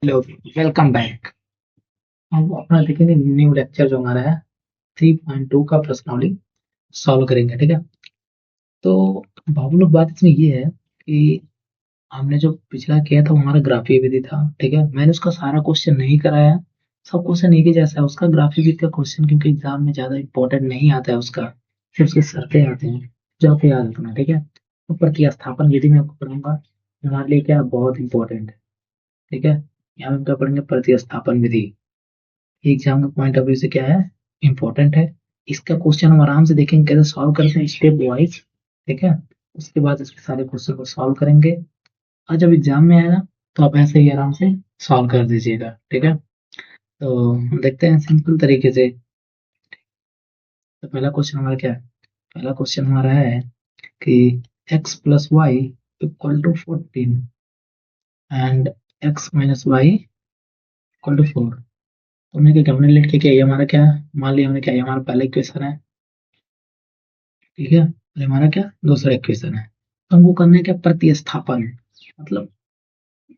Hello, welcome back. हम अपना देखेंगे न्यू लेक्चर जो हमारा है 3.2 का प्रश्नावली सॉल्व करेंगे। ठीक है। तो बाबू लोग बात इसमें ये है कि हमने जो पिछला किया था वो हमारा ग्राफीय विधि था। ठीक है। मैंने उसका सारा क्वेश्चन नहीं कराया। सब क्वेश्चन एक ही जैसा है उसका। ग्राफीय विधि का क्वेश्चन क्योंकि एग्जाम में ज्यादा इंपॉर्टेंट नहीं आता है उसका, सिर्फ उसके शर्तें आते हैं जो आपको याद रखना है। ठीक है। तो प्रतिस्थापन विधि में आपको पढ़ूंगा, हमारे लिए क्या बहुत इंपॉर्टेंट है। ठीक है। यहाँ पे हम क्या पढ़ेंगे, प्रतिस्थापन विधि। एग्जाम के पॉइंट ऑफ व्यू से क्या है, इंपॉर्टेंट है। इसका क्वेश्चन हम आराम से देखेंगे कैसे सॉल्व करते हैं स्टेप वाइज। ठीक है। उसके बाद इसके सारे क्वेश्चन को सॉल्व करेंगे और जब एग्जाम में आएगा तो आप ऐसे ही आराम से सॉल्व कर दीजिएगा। ठीक है। तो हम देखते हैं सिंपल तरीके से। तो पहला क्वेश्चन हमारा क्या है, पहला क्वेश्चन हमारा है कि x plus y equal to 14 and x minus y equal to 4। तो हमने क्या, हमने लेट के क्या, ये हमारा क्या है, मान लिया हमने क्या, ये हमारा पहला इक्वेशन है। ठीक है। और हमारा क्या, दूसरा इक्वेशन है। तो हमको करना है क्या, प्रतिस्थापन। मतलब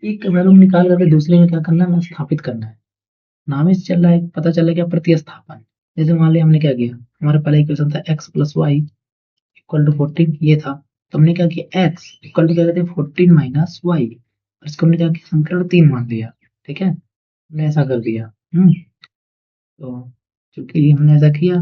एक वैल्यू निकाल करके दूसरे में क्या करना है, हमें स्थापित करना है। नाम ही से चल रहा है, पता चल रहा है क्या, प्रतिस्थापन। जैसे मान लिया हमने क्या किया, हमारा पहला इक्वेशन था x plus y equal to 14, ये था। तो हमने क्या किया, x इक्वल टू क्या कहते हैं 14 माइनस वाई, और इसको हमने क्या किया, समीकरण 3 मान लिया। ठीक है। हमने ऐसा कर दिया। तो चूंकि हमने ऐसा किया,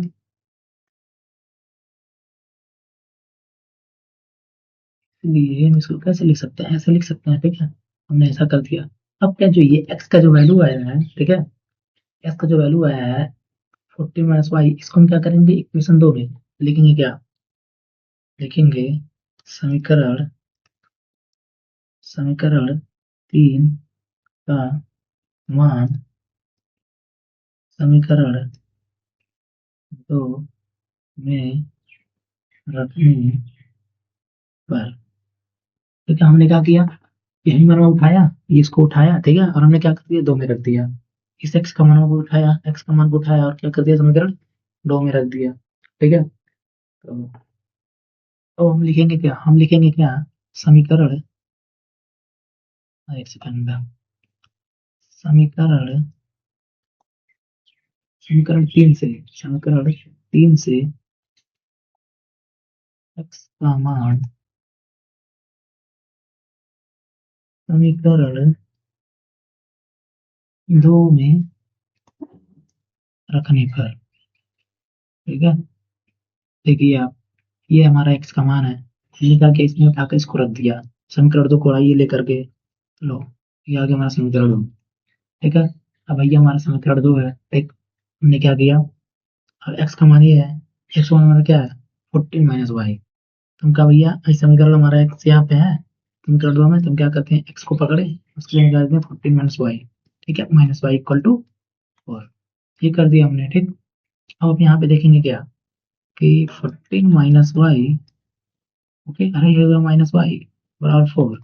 इसलिए हम इसको कैसे लिख सकते हैं, ऐसे लिख सकते हैं। ठीक है। हमने ऐसा कर दिया। अब क्या, जो ये x का जो वैल्यू आया है, ठीक है, x का जो वैल्यू आया है 14 माइनस वाई, इसको हम क्या करेंगे, इक्वेशन 2 में लिखेंगे। क्या लिखेंगे, समीकरण समीकरण 3 का मान समीकरण 2 में रखने पर। तो क्या हमने क्या किया, यही मान उठाया, ये इसको उठाया। ठीक है। और हमने क्या कर दिया, 2 में रख दिया। इस x का मान को उठाया, x का मान को उठाया और क्या कर दिया, समीकरण 2 में रख दिया। ठीक है। तो हम लिखेंगे क्या, हम लिखेंगे क्या, समीकरण, एक सेकंड, समीकरण समीकरण 3 से, समीकरण 3 से x का मान समीकरण 2 में रखने पर। ठीक है। देखिए आप, ये हमारा x का मान है, हमने क्या किया, इसमें उठाकर इसको रख दिया। समीकरण 2 को आइए लेकर के, लो, ये आ गया हमारा समीकरण 2। ठीक है। अब भैया हमारा समीकरण 2 है। ठीक, हमने क्या किया, अब x का मान ये है, x का मान हमारा क्या है 14 माइनस वाई। तुम क्या भैया, इस समीकरण हमारा x यहाँ पे है समीकरण 2 में, तुम क्या करते हैं, x को पकड़े, उसके लिए निकालते हैं 14 माइनस वाई। ठीक है, माइनस वाई इक्वल टू 4। ये कर दिया हमने। ठीक। अब यहाँ पे देखेंगे क्या, कि 14 माइनस वाई, ओके, अरे ये होगा माइनस वाई बराबर 4।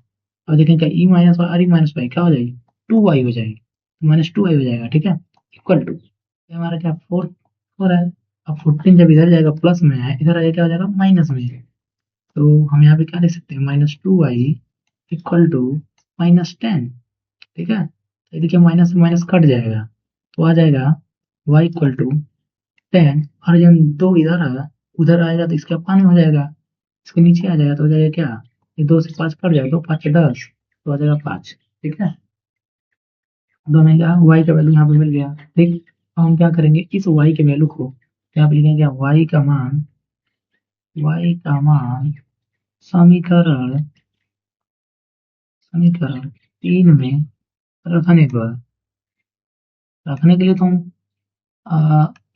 अब देखें क्या, ई माइनस वाई, अरे माइनस वाई क्या हो जाएगी, 2 वाई हो जाएगी, माइनस 2 वाई हो जाएगा। ठीक है। इक्वल टू, हमारा क्या 4 4 है। अब 14 जब इधर जाएगा प्लस में है, इधर आएगा क्या हो जाएगा, माइनस में है। तो हम यहाँ पे क्या लिख सकते हैं, -2y इक्वल टू -10। ठीक है। तो देखिए माइनस से माइनस कट जाएगा, तो आ जाएगा y इक्वल टू 10। और जब 2 इधर आएगा, उधर आएगा तो इसका पानी हो जाएगा, इसके नीचे आ जाएगा तो हो जाएगा क्या, ये 2 से 5 कट जाएगा, 2 5 10, तो आ जाएगा 5। ठीक है। दोनों का y का वैल्यू यहाँ पे मिल गया। ठीक। अब हम क्या करेंगे, इस y के वैल्यू को यहाँ पे लिखेंगे, y का मान समीकरण समीकरण 3 में रखने पर। रखने के लिए तो हम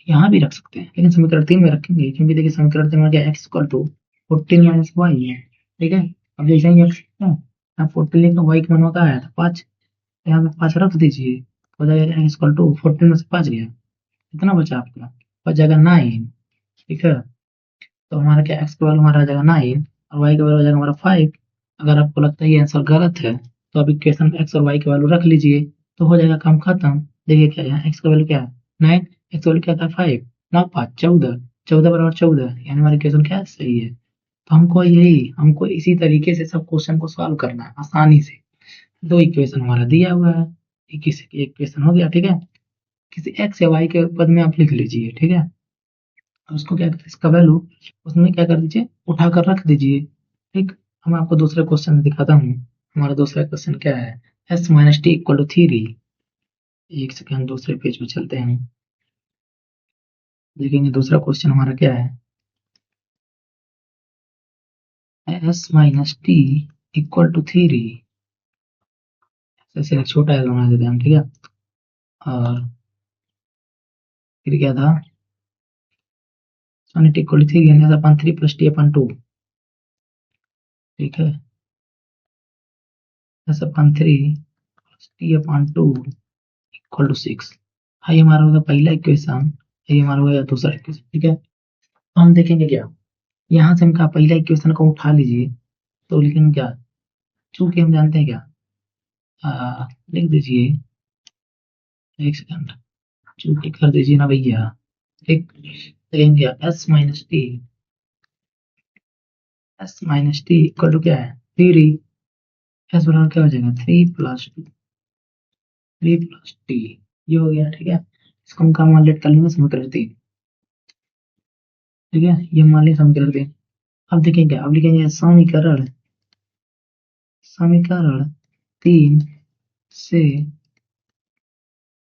यहाँ भी रख सकते हैं, लेकिन समीकरण 3 में रखेंगे क्योंकि देखिए समीकरण 3 में क्या, x equal to 14 minus y है। ठीक है। अब जैसे ही x है, यहाँ 14 लिखा, y का मान का आया था 5, यहाँ पे 5 रख दीजिए, हो जाएगा x इक्वल टू 14 में से 5 गया, कितना बचा आपका, बच जाएगा 9। ठीक है। तो हमारा क्या, x का वैल्यू हमारा आ जाएगा 9 और y का वैल्यू आ जाएगा हमारा 5। अगर आपको लगता है ये आंसर गलत है तो आप इक्वेशन में x और y के वैल्यू रख लीजिए, तो हो जाएगा काम खत्म। देखिए क्या, यहाँ x का वैल्यू क्या है 9, x वैल्यू क्या था 5, 9 5 14, 14 बराबर 14, यानी हमारी इक्वेशन क्या है, सही है। तो हमको इसी तरीके से सब क्वेश्चन को सॉल्व करना है आसानी से। दो इक्वेशन हमारा दिया हुआ है, एक क्वेश्चन हो गया, ठीक है। किसी एक्स या वाई के पद में आप लिख लीजिए, ठीक है। उसको क्या करते इसका वैल्यू उसमें क्या कर दीजिए, उठाकर रख दीजिए, ठीक। मैं आपको दूसरे क्वेश्चन में दिखाता हूँ। हमारा दूसरा क्वेश्चन क्या है, s minus t equal to 3। एक सेकंड, दूसरे पेज पे चलते हैं, देखेंगे दूसरा क्वेश्चन हमारा क्या है। S minus t equal to 3, ऐसे एक छोटा एल बना देते हैं हम, ठीक है। और फिर क्या था, टी इक्वल टू 3 यानी अपन 3 प्लस टी अपन 2, ठीक है। एस अपन 3 प्लस टी अपन 2 इक्वल टू 6। हाँ, ये हमारा होगा पहला इक्वेशन, ये हमारा होगा दूसरा इक्वेशन, ठीक है। हम देखेंगे क्या, यहाँ से हम क्या पहला इक्वेशन को उठा लीजिए, तो लेकिन क्या, चूंकि हम जानते हैं क्या, लिख दीजिए, एक सेकंड, चूंकि कर दीजिए ना भैया, ठीक। देखेंगे क्या, s minus t equal to क्या है 3। एस बराबर क्या हो जाएगा 3 प्लस टी, ये हो गया, ठीक है। इसको हम काम मान लेट कर लेंगे समीकरण 3, ठीक है। ये मान लिया समीकरण 3। अब देखेंगे, अब लिखेंगे समीकरण समीकरण 3 से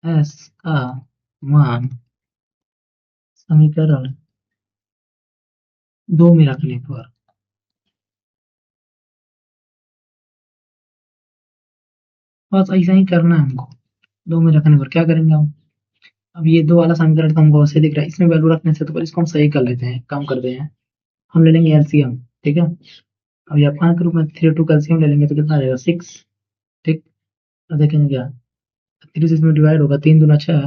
एस का मान समीकरण 2 में रखने पर, बस ऐसा ही करना है हमको। 2 में रखने पर क्या करेंगे हम, अब ये 2 वाला समीकरण तो हमको वैसे दिख रहा है, इसमें वैल्यू रखने से तो पर इसको हम सही कर लेते हैं, काम करते हैं। हम ले लेंगे एलसीएम, ठीक है। अब ये अपान के रूप में 3 2 एलसीएम ले लेंगे तो कितना आ जाएगा 6, ठीक। अब देखेंगे क्या, 3 से इसमें डिवाइड होगा, 3 दूना 6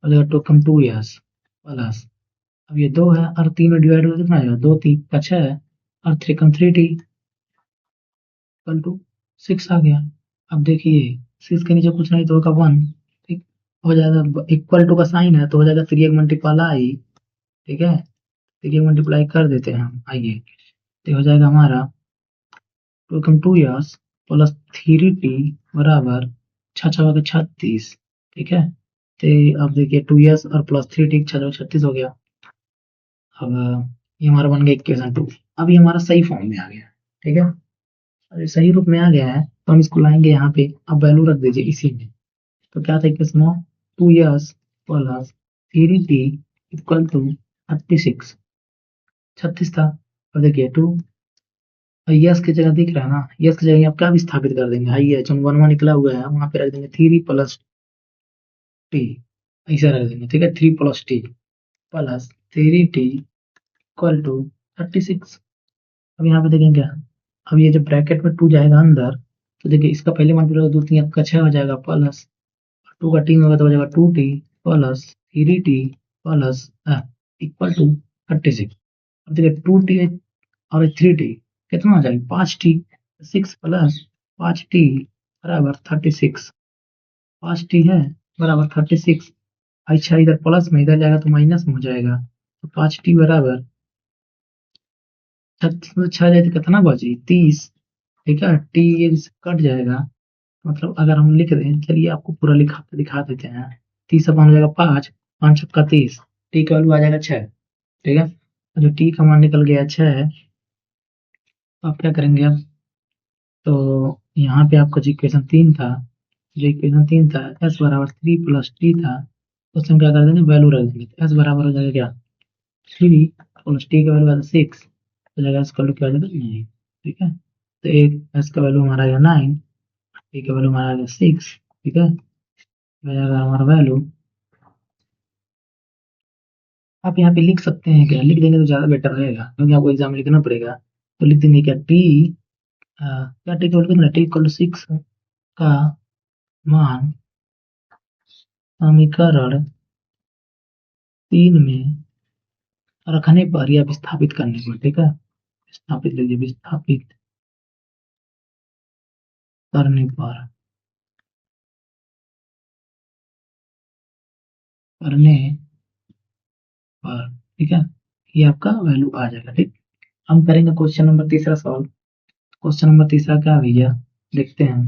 हो जाएगा, 2 कम 2 यस प्लस, अब ये 2 है और 3 में डिवाइड होगा कितना आ जाएगा, 2 3 का 6 और 3 कम 3 टी इक्वल टू 6 आ गया। अब देखिए 6 के नीचे कुछ नहीं तो होगा 1, ठीक। हो जाएगा इक्वल टू का साइन है तो हो जाएगा 3 मल्टीप्लाई, ठीक है। 3 मल्टीप्लाई कर देते हैं हम, आइए, तो हो जाएगा हमारा 2 कम 2 यस प्लस 3 टी बराबर 6 6 के 36, ठीक है। तो अब देखिए 2 यस और प्लस 3 टी 6 36 हो गया। अब ये हमारा बन गया इक्वेशन 2। अब ये हमारा सही फॉर्म में आ गया, ठीक है। अब ये सही रूप में आ गया है तो हम इसको लाएंगे यहाँ पे, अब वैल्यू रख दीजिए इसी में। तो क्या था इक्वेशन में, 2 s plus 3 t equal to 36, 36 था। अब देखिए 2 यस की जगह दिख रहा है ना, यस की जगह आप क्या भी स्थापित कर देंगे, आई एच 1 निकला हुआ है वहां पे रख देंगे 3 प्लस टी, ऐसा रख देंगे, ठीक है। 3 plus t plus 3 t equal to 36। अब यहाँ पे देखेंगे क्या, अब ये जो ब्रैकेट में 2 जाएगा अंदर, तो देखिए इसका पहले मल्टीप्लाई 2 3 आपका 6 हो जाएगा, प्लस 2 का टी में होगा तो हो जाएगा 2 t plus 3 t plus equal to 36। अब देखिए 2 टी और 3 टी कितना हो जाएगा 5 टी, 6 प्लस 5 टी बराबर 36, 5 टी है बराबर 36। अच्छा, इधर प्लस में इधर जाएगा तो माइनस में हो जाएगा, तो 5 टी बराबर 6 जाए तो कितना बची 30, ठीक है। टी ये कट जाएगा, मतलब अगर हम लिख दें, चलिए आपको पूरा लिखा दिखा देते हैं। 30 अपन हो जाएगा 5, 5 का 30, टी का वैल्यू आ जाएगा 6, ठीक है। जो टी का मान निकल गया 6, तो आप क्या करेंगे अब, तो यहाँ पे आपका जो इक्वेशन 3 था, एस बराबर 3 प्लस टी था, उसमें क्या कर देंगे वैल्यू रख देंगे, तो एस बराबर हो जाएगा क्या 3 प्लस टी का वैल्यू आता 6, तो जाएगा एस का वैल्यू क्या हो जाएगा 9, ठीक है। तो एक एस का वैल्यू हमारा आएगा 9, टी का वैल्यू हमारा आएगा 6, ठीक है। हो जाएगा हमारा वैल्यू, आप यहाँ पे लिख सकते हैं, क्या लिख देंगे तो ज़्यादा बेटर रहेगा क्योंकि आपको एग्जाम में लिखना पड़ेगा। तो लिख देंगे क्या टी, क्या टी इक्वल कितना, टी इक्वल 6 का मान समीकरण 3 में रखने पर या विस्थापित करने पर, ठीक है। विस्थापित लीजिए, विस्थापित करने करने पर, ठीक है, ये आपका वैल्यू आ जाएगा, ठीक। हम करेंगे क्वेश्चन नंबर तीसरा सॉल्व। क्वेश्चन नंबर तीसरा क्या है भैया, देखते हैं।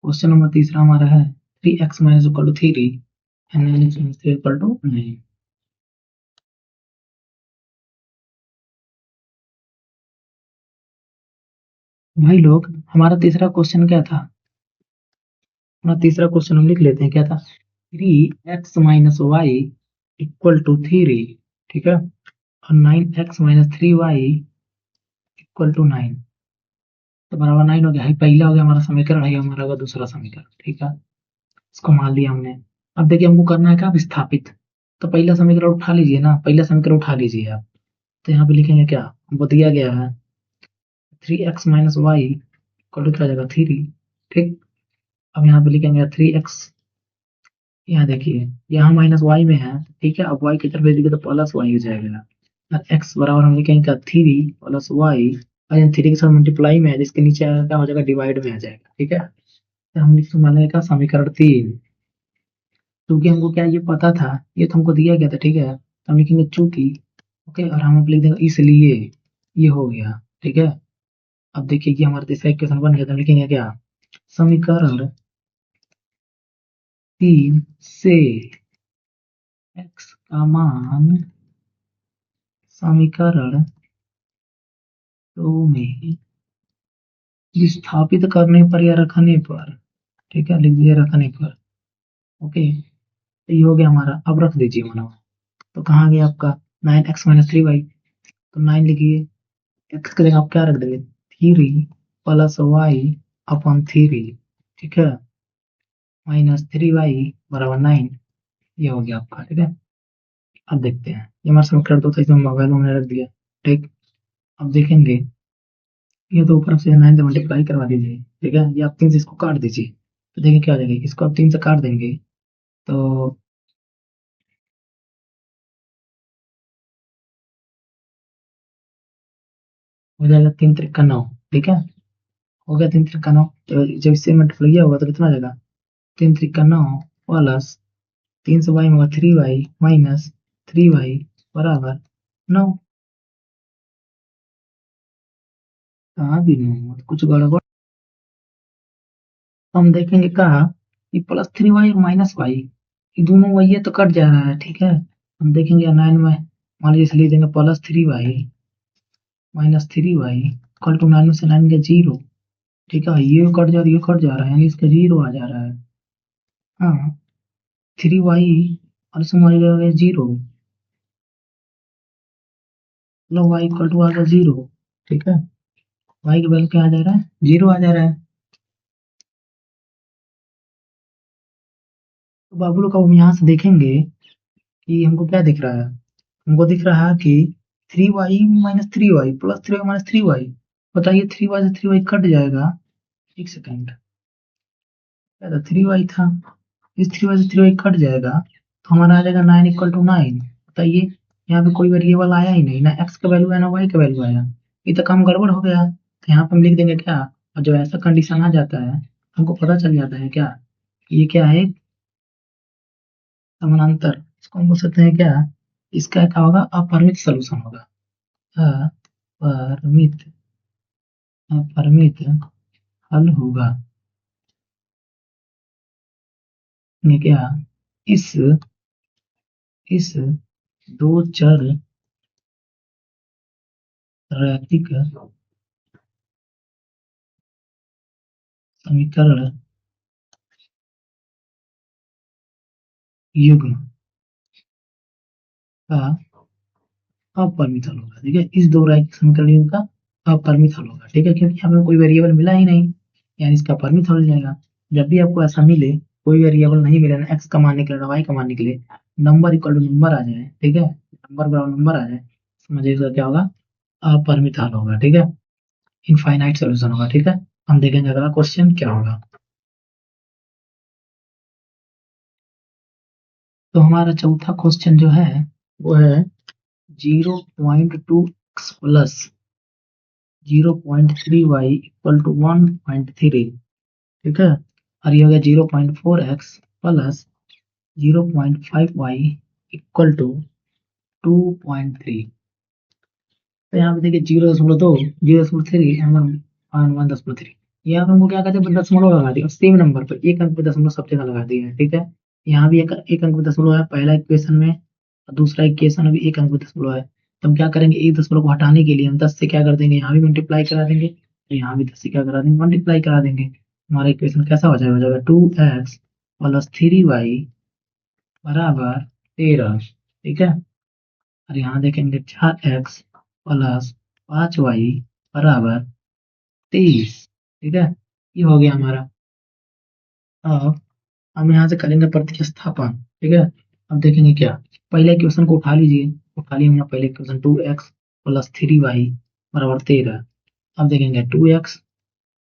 क्वेश्चन नंबर तीसरा हमारा है 3x minus equal to 3 and 9x minus 3 equal to 9। भाई लोग, हमारा तीसरा क्वेश्चन क्या था? अपना तीसरा क्वेश्चन हम लिख लेते हैं, क्या था? 3x minus y equal to 3, ठीक है, और 9x minus 3y equal to 9, तो बराबर 9 हो गया। है पहला हो गया हमारा समीकरण, है हमारा होगा दूसरा समीकरण, ठीक है, इसको मान लिया हमने। अब देखिए हमको करना है क्या, विस्थापित। तो पहला समीकरण उठा लीजिए ना, पहला समीकरण उठा लीजिए आप। तो यहाँ पे लिखेंगे क्या, हमको दिया गया है 3x minus y equal to क्या जाएगा 3, ठीक। अब यहाँ पे लिखेंगे 3x, यहाँ देखिए यहाँ माइनस वाई में है, ठीक है, अब वाई की तरफ भेज देंगे तो प्लस वाई हो जाएगा, और एक्स बराबर हम लिखेंगे क्या 3 प्लस वाई, और यहाँ 3 के साथ मल्टीप्लाई में है जिसके नीचे आएगा क्या हो जाएगा, डिवाइड में आ जाएगा, ठीक है। तो हम लिख मानेगा क्या, समीकरण 3। क्योंकि हमको क्या ये पता था, ये तो हमको दिया गया था, ठीक है, तो हम लिखेंगे चूंकि, ओके, और हम लिख देंगे इसलिए, ये हो गया, ठीक है। अब देखिए कि हमारा तीसरा इक्वेशन बन गया, तो हम लिखेंगे क्या, समीकरण 3 से x का मान समीकरण 2 में विस्थापित करने पर या रखने पर, ठीक है, लिख दिया रखने पर, ओके। तो ये हो गया हमारा, अब रख दीजिए मना। तो कहाँ गया आपका 9x माइनस 3y, तो 9 लिखिए, x की जगह आप क्या रख देंगे 3 प्लस वाई अपॉन 3, ठीक है, माइनस 3y बराबर 9, ये हो गया आपका, ठीक है। अब देखते हैं, ये हमारा समीकरण 2 था, इसमें मोबाइल हमने रख दिया, ठीक। अब देखेंगे, ये तो ऊपर से 9 से मल्टीप्लाई करवा दीजिए, ठीक है, ये आप 3 से इसको काट दीजिए, तो देखिए क्या हो जाएगा, इसको आप 3 से काट देंगे तो हो जाएगा 3 त्रिक का 9, ठीक है, हो गया 3 त्रिक का 9। तो जब इससे मल्टीप्लाई किया होगा तो कितना आ जाएगा, 3 त्रिक का 9 प्लस 3 से वाई में होगा 3y माइनस 3y बराबर 9। कहाँ भी नहीं, कुछ गड़बड़। तो हम देखेंगे कहा कि प्लस 3y और माइनस वाई, ये दोनों वही है तो कट जा रहा है, ठीक है। हम देखेंगे 9 में मान लीजिए इसलिए देंगे plus 3y minus 3y equal to 9 से 9 गया 0, ठीक है, ये कट जा रहा है, ये कट जा रहा है, यानी इसका 0 आ जा रहा है। हाँ, 3y और इसमें आ जाएगा 0, मतलब y इक्वल टू आ गया 0, ठीक है, y की वैल्यू क्या आ जा रहा है, 0 आ जा रहा है। तो बाबू लोग अब हम यहाँ से देखेंगे कि हमको क्या दिख रहा है, हमको दिख रहा है कि 3y minus 3y plus 3y minus 3y, बताइए 3y से 3y कट जाएगा, एक सेकेंड, क्या था 3y था, इस 3y से 3y कट जाएगा तो हमारा आ जाएगा 9 इक्वल टू 9। बताइए, यहाँ पे कोई वेरिएबल आया ही नहीं, ना x का वैल्यू आया ना y का वैल्यू आया, ये तो काम गड़बड़ हो गया। तो यहाँ पे हम लिख देंगे क्या, और जब ऐसा कंडीशन आ जाता है हमको पता चल जाता है क्या, ये क्या है, समानांतर, इसको हम बोल सकते हैं क्या, इसका क्या होगा, अपरिमित सोल्यूशन होगा, अपरिमित, अपरिमित हल होगा। ये क्या, इस इस दो चर रैखिक समीकरण युग्म का अपरिमित हल होगा, ठीक है, इस दो रैखिक समीकरण युग्म का अपरिमित हल होगा, ठीक है, क्योंकि हमें कोई वेरिएबल मिला ही नहीं, यानी इसका परिमित हल हो जाएगा। जब भी आपको ऐसा मिले, कोई वेरिएबल नहीं मिले ना एक्स का मान निकले ना वाई का मान निकले, नंबर इक्वल टू नंबर आ जाए, ठीक है, नंबर बराबर नंबर आ जाए, समझिए इसका क्या होगा, अपरिमित हल होगा, ठीक है, इनफाइनाइट सोल्यूशन होगा, ठीक है। हम देखेंगे अगला क्वेश्चन क्या होगा। तो हमारा चौथा क्वेश्चन जो है वो है 0.2x plus 0.3y equal to 1.3, ठीक है, और ये हो गया 0.4x plus 0.5y equal to 2.3। तो यहाँ पे देखिए 0.2 0.3 एंड 1.3, यहाँ पे हमको क्या कहते हैं, दशमलव लगा दिया, सेम नंबर पर एक अंक पे दशमलव सब जगह लगा दिया है, ठीक है। यहाँ भी एक अंक पे दशमलव है पहला इक्वेशन में, और दूसरा इक्वेशन में भी एक अंक पे दशमलव है। तो हम क्या करेंगे, एक दशमलव को हटाने के लिए हम 10 से क्या कर देंगे, यहाँ भी मल्टीप्लाई करा देंगे, तो यहाँ भी 10 से क्या करा देंगे, मल्टीप्लाई करा देंगे। हमारा इक्वेशन कैसा हो जाएगा 2x प्लस 3y बराबर 13, ठीक है। और यहाँ देखेंगे 4x प्लस 5y बराबर 23, ठीक है। ये हो गया हमारा। अब हम यहाँ से करेंगे प्रतिस्थापन, ठीक है। अब देखेंगे क्या, पहले इक्वेशन को उठा लीजिए, उठा लिया हमने पहले इक्वेशन 2x प्लस 3y बराबर 13। अब देखेंगे 2x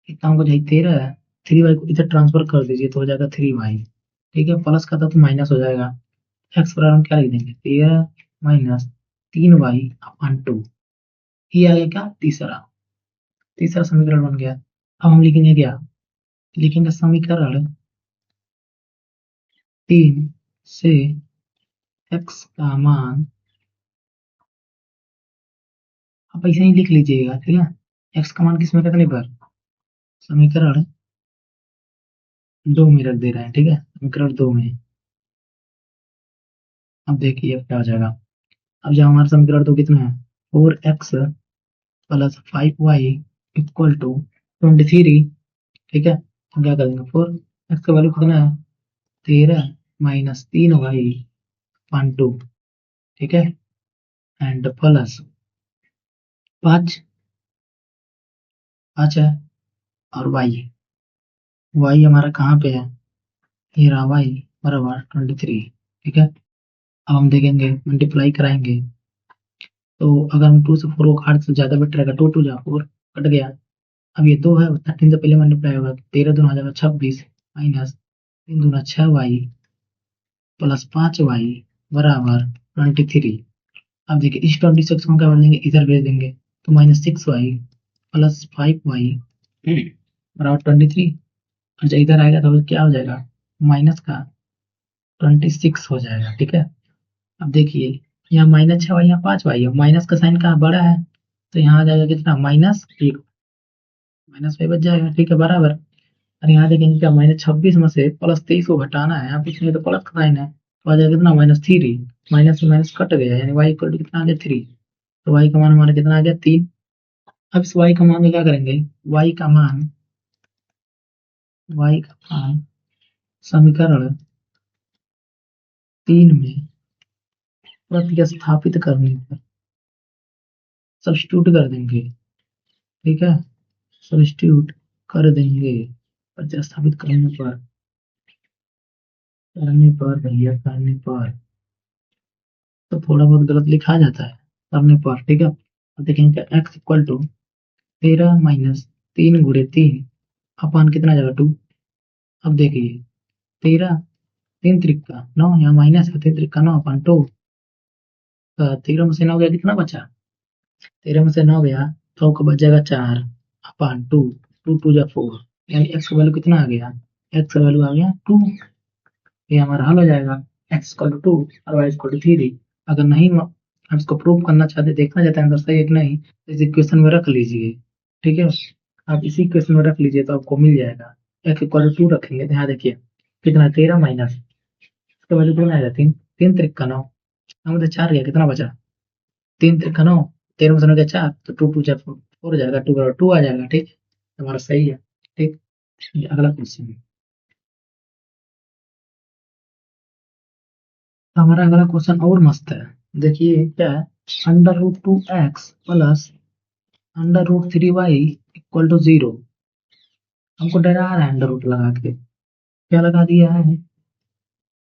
कितना होगा, यही 13 है, 3y को इधर ट्रांसफर कर दीजिए तो हो जाएगा 3y, ठीक है। प्लस का था तो माइनस हो जाएगा, x बराबर हम क्या लिख देंगे 13 माइनस 3y अपॉन 2। ये आ गया क्या, तीसरा तीसरा समीकरण बन गया। अब हम लिखेंगे क्या, लिखेंगे समीकरण 3 से x का मान, आप ऐसे ही लिख लीजिएगा, ठीक है। x का मान किसमें रखने पर, समीकरण 2 में रख दे रहे हैं, ठीक है, समीकरण 2 में। अब देखिए अब क्या हो जाएगा। अब जब हमारा समीकरण 2 कितना है, 4x plus 5y equal to 23, ठीक है। हम क्या कर देंगे, 4x का वैल्यू कितना है 13 माइनस 3y अपॉन 2, ठीक है, एंड प्लस 5 5 है, और y हमारा कहाँ पे है, ये रहा y बराबर 23, ठीक है। अब हम देखेंगे मल्टीप्लाई कराएंगे, तो अगर हम 2 से 4 को काट तो ज्यादा बेटर रहेगा, 2 2 जा 4 कट गया। अब ये 2 है, 13 से पहले मल्टीप्लाई होगा, 13 दूना हो जाएगा 26 माइनस 3 दूना 6y प्लस 5y बराबर 23। अब देखिए इस 26 को क्या कर देंगे, इधर भेज देंगे, तो माइनस 6y प्लस 5y बराबर 23। और जब इधर आएगा तो क्या हो जाएगा, माइनस का 26 हो जाएगा, ठीक है। अब देखिए यहाँ माइनस 6y, यहाँ 5y है, माइनस का साइन कहाँ बड़ा है, तो यहाँ आ जाएगा कितना, -1, -5 बच जाएगा, ठीक है, बराबर। और यहाँ देखेंगे क्या, -26 में से +23 को घटाना है, यहाँ कुछ नहीं तो प्लस का साइन है, तो आ जाएगा कितना, -3, माइनस से माइनस कट गया, यानी y इक्वल टू कितना आ गया 3। तो y का मान हमारा कितना आ गया 3। अब इस y का मान में क्या करेंगे, y का मान समीकरण 3 में प्रतिस्थापित करने पर सब्स्टिट्यूट कर देंगे, ठीक है, सब्स्टिट्यूट कर देंगे, प्रतिस्थापित भैया करने पर तो थोड़ा बहुत गलत लिखा जाता है, करने पर, ठीक है। अब देखेंगे x इक्वल टू 13 माइनस 3 गुणे 3 अपान कितना जाएगा 2। अब देखिए 13 3 त्रिका 9, यहाँ माइनस है, 3 त्रिका 9 अपान 2, 13 में से 9 गया कितना बचा, 13 में से 9 गया तो आपको बच जाएगा 4 अपान 2, 2 2 जा 4, यानी x का वैल्यू कितना आ गया, x का वैल्यू आ गया 2। ये हमारा हल हो जाएगा, x इक्वल टू 2 और y इक्वल टू 3। अगर नहीं आप इसको प्रूव करना चाहते, देखना चाहते हैं आंसर सही है कि नहीं, तो इस इक्वेशन में रख लीजिए, ठीक है। आप इसी इक्वेशन में रख लीजिए तो आपको मिल जाएगा, x इक्वल टू 2 रखेंगे तो यहाँ देखिए कितना 13 माइनस इसका वैल्यू कितना आएगा 3, 3 त्रिका 9, हम तो 4 गया कितना बचा, 3 त्रिका 9, 13 में से 9 गया 4, तो 2 2 जा 4 हो जाएगा, 2 बराबर 2 आ जाएगा, ठीक। हमारा सही है, ठीक। ये अगला क्वेश्चन है, हमारा अगला क्वेश्चन और मस्त है। देखिए क्या है, √2x plus √3y equal to 0। हमको डरा रहा है अंडर रूट लगा के, क्या लगा दिया है,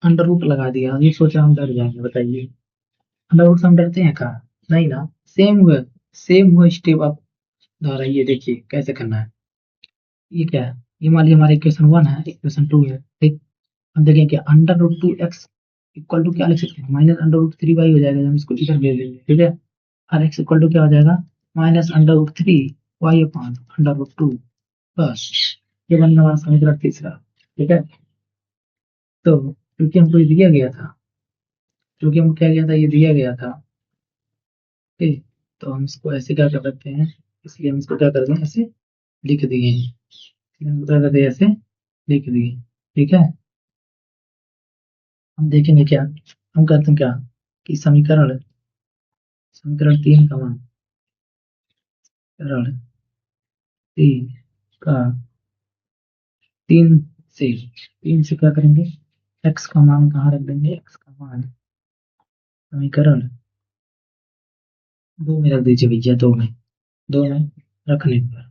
अंडर रूट लगा दिया, ये सोचा हम डर जाएंगे, बताइए अंडर रूट से हम डरते हैं क्या, नहीं ना। सेम हुआ स्टेप आप दोहराइए, देखिए कैसे करना है। ये क्या है, ये मान लीजिए हमारा इक्वेशन 1 है, इक्वेशन 2 है, ठीक। हम देखें कि √2x इक्वल टू क्या लिख सकते हैं, -√3y हो जाएगा, हम इसको इधर भेज देंगे, ठीक है। और x इक्वल टू क्या हो जाएगा, -√3y अपॉन √2, बस ये बन गया हमारा समीकरण तीसरा, ठीक है। तो क्योंकि हमको ये दिया गया था, क्योंकि हमको क्या गया था, ये दिया गया था, ठीक। तो हम इसको ऐसे क्या कर सकते हैं, इसलिए हम इसको क्या कर दें, ऐसे लिख दिए हैं, ऐसे लिख दिए। ठीक है, हम देखेंगे क्या, हम करते हैं क्या कि समीकरण समीकरण 3 का मान, समीकरण 3 का 3 से 3 से क्या करेंगे, x का मान कहाँ रख देंगे, x का मान समीकरण 2 में रख दीजिए भैया, 2 में रखने पर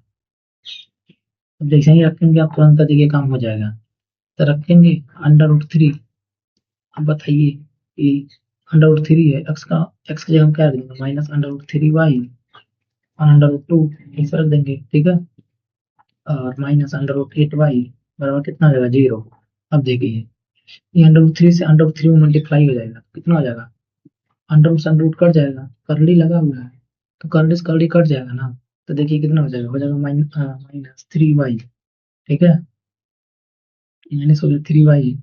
अब जैसे ही रखेंगे आप तुरंत देखिए काम हो जाएगा। तो रखेंगे अंडर रूट 3। अब बताइए कि अंडर रूट 3 है, एक्स की जगह हम क्या रख देंगे, -√3y और अंडर रूट 2 ऐसे रख देंगे। ठीक है, और -√8y बराबर कितना हो जाएगा, 0। अब देखिए ये अंडर रूट 3 से अंडर रूट 3 में मल्टीप्लाई हो जाएगा, कितना हो जाएगा, अंडर रूट से अंडर रूट कट जाएगा, करली लगा हुआ है तो करली से करली कट जाएगा ना। तो देखिए कितना हो जाएगा -3y। ठीक है, माइनस हो गया 3y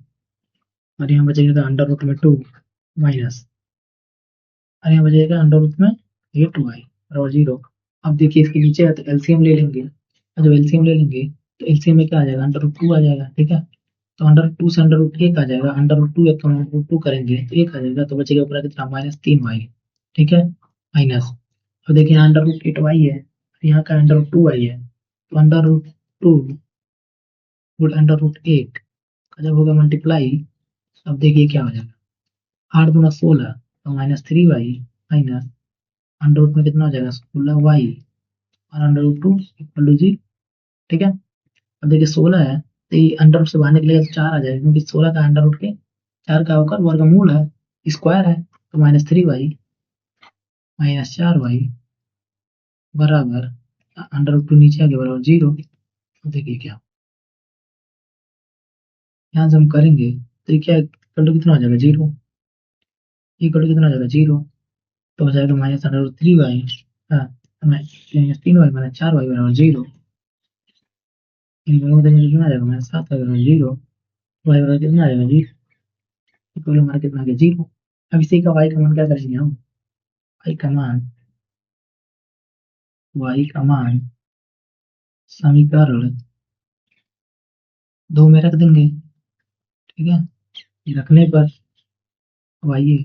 और यहाँ बचेगा अंडर रूट में 2 माइनस, और यहाँ बचेगा अंडर रूट में 8y और 0। अब देखिए इसके नीचे है तो एलसीएम ले लेंगे, और जब एलसीएम ले लेंगे तो एलसीएम में क्या आ जाएगा, अंडर रूट 2 आ जाएगा। ठीक है, तो अंडर रूट 2 से अंडर रूट 1 आ जाएगा, अंडर रूट 2 है तो अंडर रूट 2 करेंगे तो 1 आ जाएगा, तो बचेगा पूरा कितना, -3y। ठीक है, माइनस, अब देखिए अंडर रूट 8y है, यहाँ का अंडर रूट 2y है, तो अंडर रूट 2 अंडर रूट 8 का जब होगा मल्टीप्लाई, अब देखिए क्या हो जाएगा, 8 दूना 16 तो -3y माइनस अंडर रूट में कितना हो जाएगा, 16y और अंडर रूट 2 इक्वल टू 0। ठीक है, अब देखिए 16 है तो ये अंडर रूट से बाहर निकलेगा तो 4 आ जाएगा, क्योंकि 16 का अंडर रूट के 4 का होकर वर्गमूल है, स्क्वायर है, तो -3y -4y बराबर अंडर रूट 2 नीचे आ गया बराबर 0। तो देखिए क्या, यहाँ से हम करेंगे तो ये क्या इक्वल टू कितना हो जाएगा, 0, इक्वल टू कितना हो जाएगा, 0। तो हो जाएगा -√3y, -3y -4y बराबर 0। इन दोनों को देंगे तो कितना आ जाएगा, -7y बराबर 0, y बराबर कितना आ जाएगा, 0, इक्वल हमारा कितना आ गया, 0। अब इसी का y का मान क्या करेंगे हम, y का मान समीकरण 2 में रख देंगे। ठीक है, ये रखने पर अब आइए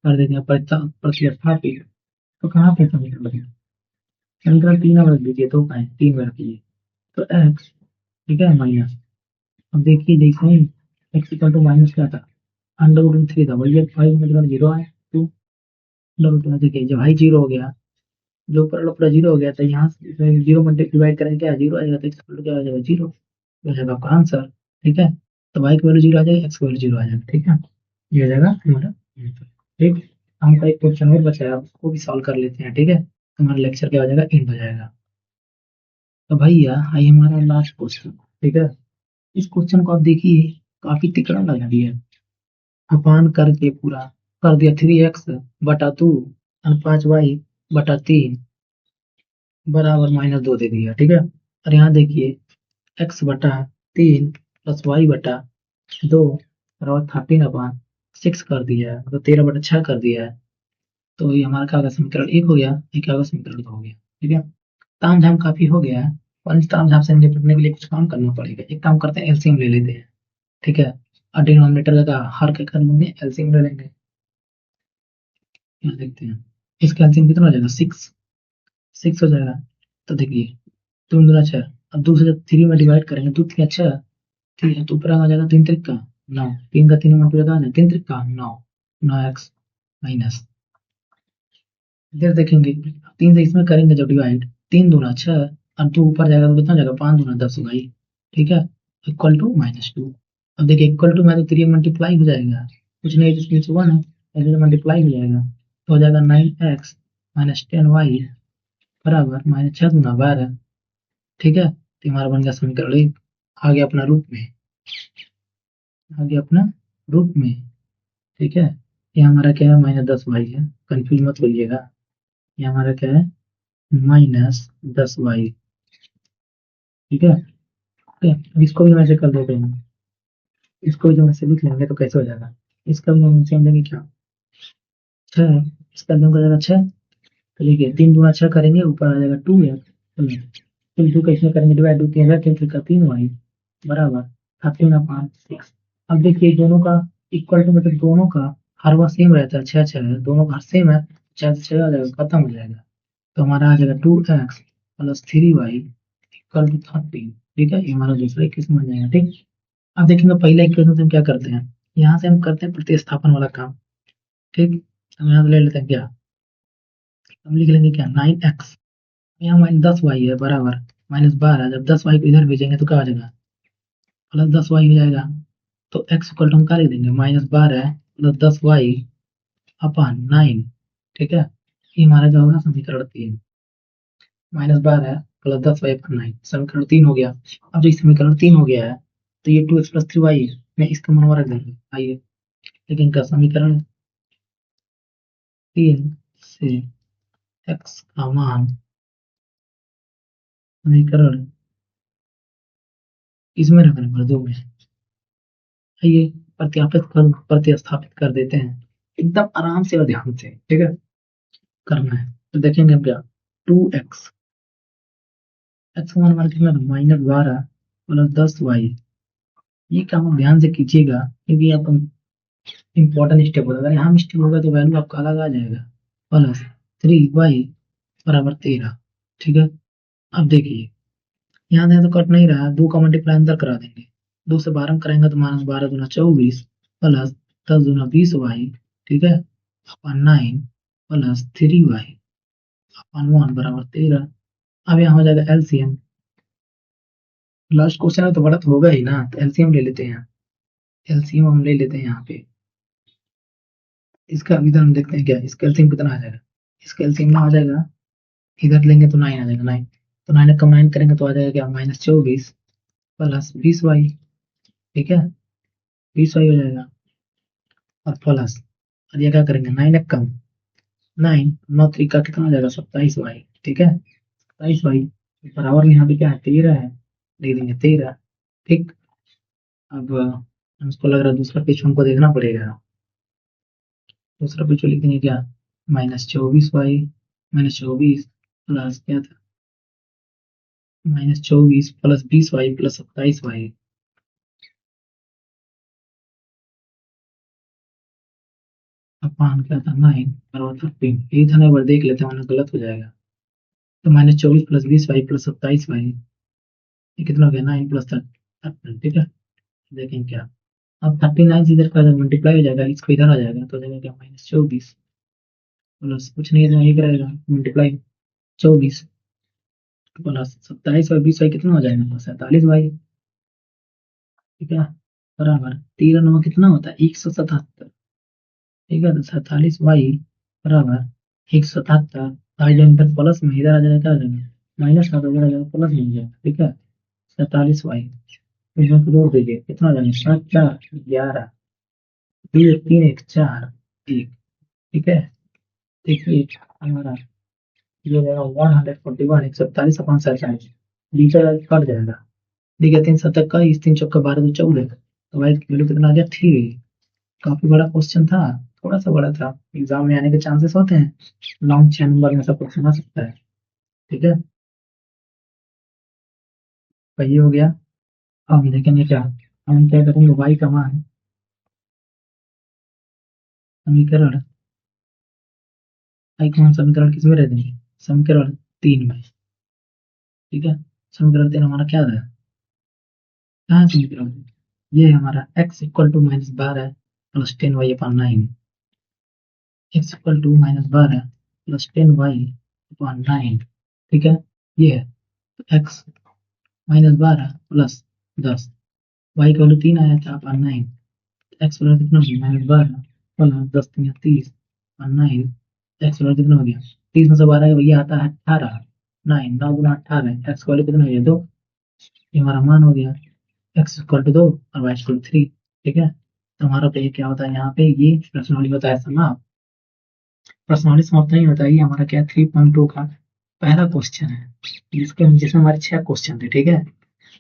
कर देते हैं प्रतिस्थापित। तो कहाँ पे समीकरण बनेगा, समीकरण 3 में रख दीजिए, 2 का है 3 में रखिए तो x। ठीक है, माइनस, अब देखिए जैसे ही x इक्वल टू माइनस क्या था, अंडर रूट 3 था, वही 5 में मतलब 0 है, 2 अंडर रूट। देखिए जब हाई 0 हो गया, जो ऊपर वाला पूरा 0 हो गया, तो यहाँ से 0 में डिवाइड करेंगे क्या 0 आएगा, तो x इक्वल टू क्या हो जाएगा, 0 हो जाएगा आपका आंसर। ठीक है, तो y की वैल्यू 0 आ जाएगी, x की वैल्यू 0 आ जाएगा। ठीक है, ये हो जाएगा हमारा आंसर। ठीक, हमका एक क्वेश्चन और बचा है, आप उसको भी सॉल्व कर लेते हैं। ठीक है, हमारा लेक्चर क्या हो जाएगा, एंड हो जाएगा। तो भैया आइए हमारा लास्ट क्वेश्चन। ठीक है, इस क्वेश्चन को आप देखिए, काफी तिकड़ा लगा दिया, अपान करके पूरा कर दिया 3x/2 और 5y/3 बराबर -2 दे दिया। ठीक है, और यहाँ देखिए x/3 प्लस y/2 बराबर 13/6 कर दिया है, मतलब 13/6 कर दिया है। तो ये हमारा क्या होगा, समीकरण 1 हो गया, ये क्या होगा, समीकरण 2 हो गया। ठीक है, ताम झाम काफी हो गया है, और इस ताम झाम से निपटने के लिए कुछ काम करना पड़ेगा। एक काम करते हैं, एलसीएम ले लेते हैं। ठीक है, और डिनोमिनेटर का हर के कर लेंगे, एलसीएम ले लेंगे। यहाँ देखते हैं इसका एलसीएम कितना हो जाएगा, 6 हो जाएगा। तो देखिए 2 दूना 6, अब 2 से जब 3 में डिवाइड करेंगे, 2 3 6, ठीक है, तो ऊपर आ जाएगा 3 3 का 9, 3 का 3 में मल्टीप्लाई का 3 3 का 9, 9x माइनस, इधर देखेंगे 3 से इसमें करेंगे जब डिवाइड, 3 दूना 6 और 2 ऊपर जाएगा तो कितना हो जाएगा, 5 दूना 10 भाई। ठीक है, इक्वल टू -2। अब देखिए इक्वल टू में तो 3 मल्टीप्लाई हो जाएगा, कुछ नहीं तो नीचे 1 है, ऐसे मल्टीप्लाई हो जाएगा, तो हो जाएगा 9x -10y बराबर -6 दूना 12। ठीक है, तो हमारा बन गया समीकरण 1, आ गया अपना रूप में, आ गया अपना रूप में। ठीक है, ये हमारा क्या है, -10y है, कंफ्यूज मत होइएगा, ये हमारा क्या है, -10y। ठीक है, ठीक है, अब इसको भी हम ऐसे कर देते हैं, इसको भी जब ऐसे लिख लेंगे तो कैसे हो जाएगा, इसका भी हम सेम लेंगे क्या, 6, इसका भी हो जाएगा 6। तो देखिए 3 दूना 6 करेंगे, ऊपर आ जाएगा 2x तो 2 का इसमें करेंगे डिवाइड, 2 3 कैंसिल कर 3y बराबर 13/6। अब देखिए दोनों का इक्वल टू मतलब दोनों का हर बार सेम रहता है, 6 6 है, दोनों का हर सेम है, 6 से 6 आ जाएगा, खत्म हो जाएगा। तो हमारा आ जाएगा 2x plus 3y equal to 13। ठीक है, ये हमारा दूसरा इक्वेशन बन जाएगा। ठीक, अब देखेंगे पहला इक्वेशन से हम क्या करते हैं, यहाँ से हम करते हैं प्रतिस्थापन वाला काम। ठीक, हम यहाँ से ले लेते हैं क्या, हम लिख लेंगे क्या 9x, यहाँ -10y है बराबर -12। जब 10y को इधर भेजेंगे तो क्या हो जाएगा, +10y हो जाएगा। तो x इक्वल टू हम क्या लिख देंगे, -12 प्लस 10y अपॉन 9। ठीक है, ये हमारा जो होगा समीकरण 3, -12 प्लस 10y अपॉन 9, समीकरण 3 हो गया। अब जो समीकरण 3 हो गया है तो ये 2x प्लस 3y में इसका मनवा रख देंगे। आइए, लेकिन क्या समीकरण 3 से x का मान समीकरण इसमें रख नंबर 2 में, आइए प्रतिस्थापित कर देते हैं एकदम आराम से और ध्यान से। ठीक है, करना है तो देखेंगे हम क्या, 2x, x मान हमारा कितना था -12 प्लस 10y। ये काम आप ध्यान से कीजिएगा क्योंकि आप इंपॉर्टेंट स्टेप होगा, अगर यहाँ मिस्टेक होगा तो वैल्यू आपका अलग आ जाएगा। प्लस 3y बराबर 13। ठीक है, अब देखिए यहाँ से तो कट नहीं रहा, 2 का मल्टीप्लाई अंदर करा देंगे, 2 से 12 करेंगे तो -12 दूना 24 प्लस 10 दूना 20y। ठीक है, अपन 9 प्लस 3y अपन 1 बराबर 13। अब यहाँ हो जाएगा एलसीएम, लास्ट क्वेश्चन है तो बड़ा तो होगा ही ना, तो एलसीएम ले लेते हैं। एलसीएम हम ले लेते हैं यहाँ पे, इसका विधान देखते हैं क्या, इसका एलसीएम कितना आ जाएगा। इसका एलसीएम ना आ जाएगा, इधर लेंगे तो 9 आ जाएगा, 9 तो 9 कम 9 करेंगे तो आ जाएगा क्या -24 प्लस 20y। ठीक है, 20y हो जाएगा और प्लस, और ये क्या करेंगे 9 कम 9 9 3 का कितना आ जाएगा 27y। ठीक है, 27y बराबर में यहाँ पे क्या है 13 है, दे देंगे 13। ठीक, अब हमको लग रहा है दूसरा पेज हमको देखना पड़ेगा, दूसरा पेज लिख देंगे क्या -24y -24 प्लस क्या था -24 प्लस 20y प्लस 27y अपान क्या था 9 बराबर 13। ये था ना, एक बार देख लेते हैं वरना गलत हो जाएगा। तो -24 प्लस 20y प्लस 27y ये कितना हो गया 9 प्लस 13। ठीक है, देखें क्या, अब 39 से इधर का मल्टीप्लाई हो जाएगा, इसको इधर आ जाएगा तो हो जाएगा क्या -24 प्लस कुछ नहीं है, एक रहेगा मल्टीप्लाई 24 प्लस 27 और 20y कितना हो जाएगा 47y। ठीक है, बराबर 13 9 कितना होता है 177। ठीक है, तो 47y बराबर 177। आई जाए इधर प्लस में, इधर आ जाएगा क्या आ जाएगा माइनस का, तो इधर आ जाएगा प्लस में हो जाएगा। ठीक है, 47y इसमें जोड़ दीजिए कितना हो जाएगा 7 4 11 2 1 3 1 4 1। ठीक है, देखिए हमारा जो रहेगा 141 147 अपन 47 बीच वाला कट जाएगा। देखिए 3 7 का, इस 3 चौका 12 तो 14, तो वाई की वैल्यू कितना आ गया 3। काफी बड़ा क्वेश्चन था, थोड़ा सा बड़ा था, एग्जाम में आने के चांसेस होते हैं, लॉन्ग 6 नंबर में सब क्वेश्चन आ सकता है। ठीक है, तो ये हो गया। अब हम देखेंगे क्या, हम क्या करेंगे वाई का मान समीकरण, वाई का मान समीकरण किसमें रह देंगे, समीकरण 3 में। ठीक है, समीकरण 3 हमारा क्या है, कहाँ समीकरण, ये है हमारा x equal to -12 plus 10y upon 9, x equal to -12 plus 10y upon 9। ठीक है, ये है x -12 प्लस 10, y का वैल्यू 3 आया था अपॉन 9, x वैल्यू कितना हो गया -12 प्लस 10 3 30 अपॉन 9, x वैल्यू कितना हो गया 30 में से 12 भैया आता है 18, 9 9 गुना 18, x वैल्यू कितना हो गया 2। ये हमारा मान हो गया x इक्वल टू 2 और y इक्वल टू 3। ठीक है, तो हमारा पे क्या होता है, यहाँ पे ये प्रश्नावली होता है समाप्त। प्रश्नावली समाप्त नहीं होता है, ये हमारा क्या 3.2 का पहला क्वेश्चन है जिसमें हमारे 6 क्वेश्चन थे। ठीक है,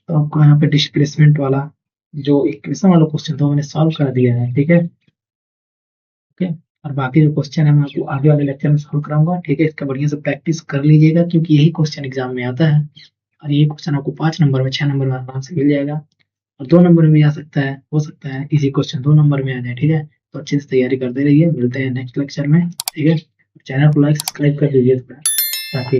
तो आपको यहाँ पे डिस्प्लेसमेंट वाला जो इक्वेशन वाला क्वेश्चन था मैंने सॉल्व कर दिया है। ठीक है, ओके, और बाकी जो क्वेश्चन है मैं आपको आगे वाले लेक्चर में सॉल्व कराऊंगा। ठीक है, इसका बढ़िया से प्रैक्टिस कर लीजिएगा क्योंकि यही क्वेश्चन एग्जाम में आता है। और ये क्वेश्चन आपको 5 नंबर में 6 नंबर में आराम से मिल जाएगा, और 2 नंबर में भी आ सकता है, हो सकता है इसी क्वेश्चन 2 नंबर में आ जाए। ठीक है, तो अच्छे से तैयारी करते रहिए, मिलते हैं नेक्स्ट लेक्चर में। ठीक है, चैनल को लाइक सब्सक्राइब कर दीजिए थोड़ा, ताकि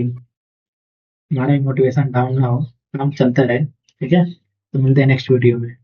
हमारा मोटिवेशन डाउन ना हो, काम चलता रहे। ठीक है, तो मिलते हैं नेक्स्ट वीडियो में।